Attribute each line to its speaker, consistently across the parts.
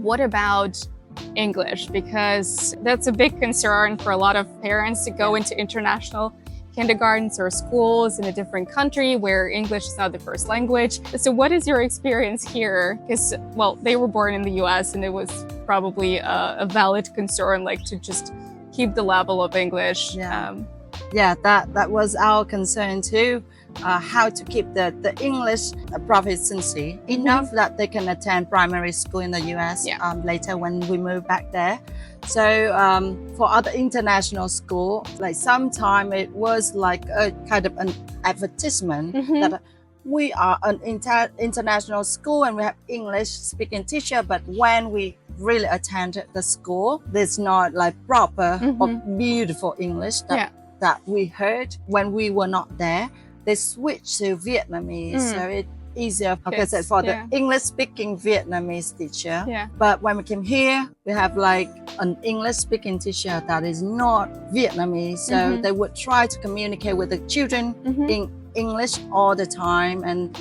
Speaker 1: what about English? Because that's a big concern for a lot of parents to go into international kindergartens or schools in a different country where English is not the first language. So what is your experience here? Because, well, they were born in the US and it was probably a valid concern, like to just keep the level of English.
Speaker 2: Yeah, that was our concern too. How to keep the English proficiency enough that they can attend primary school in the US later when we move back there. So for other international school, like sometime it was like a kind of an advertisement that we are an international school and we have English speaking teacher, but when we really attended the school, there's not like proper or beautiful English that we heard when we were not there. They switched to Vietnamese, so it's easier for the English-speaking Vietnamese teacher. But when we came here, we have like an English-speaking teacher that is not Vietnamese, so they would try to communicate with the children in English all the time. And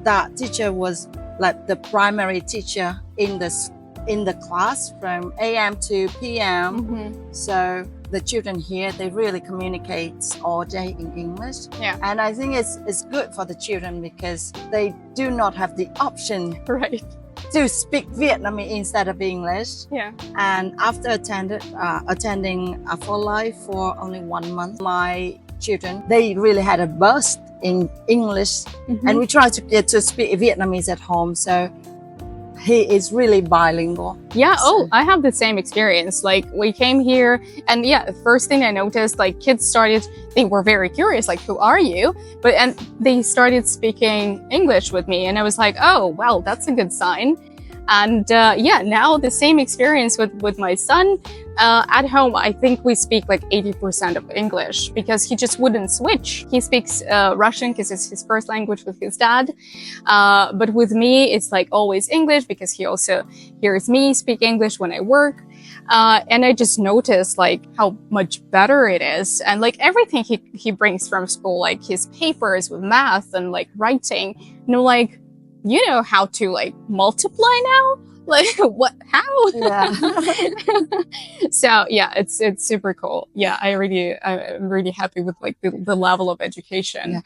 Speaker 2: that teacher was like the primary teacher in the class from AM to PM. So the children here, they really communicate all day in English. And I think it's good for the children because they do not have the option to speak Vietnamese instead of English. And after attending For Life for only 1 month, my children, they really had a burst in English. And we try to get to speak Vietnamese at home. So he is really bilingual.
Speaker 1: I have the same experience. Like we came here and the first thing I noticed, like kids they were very curious, like, who are you? And they started speaking English with me and I was like, oh, well, that's a good sign. And now the same experience with my son. At home, I think we speak like 80% of English because he just wouldn't switch. He speaks Russian because it's his first language with his dad. But with me, it's like always English because he also hears me speak English when I work. And I just noticed like how much better it is. And like everything he brings from school, like his papers with math and like writing, like, you know how to like multiply now? Like what? How? So it's super cool. I'm really happy with like the level of education.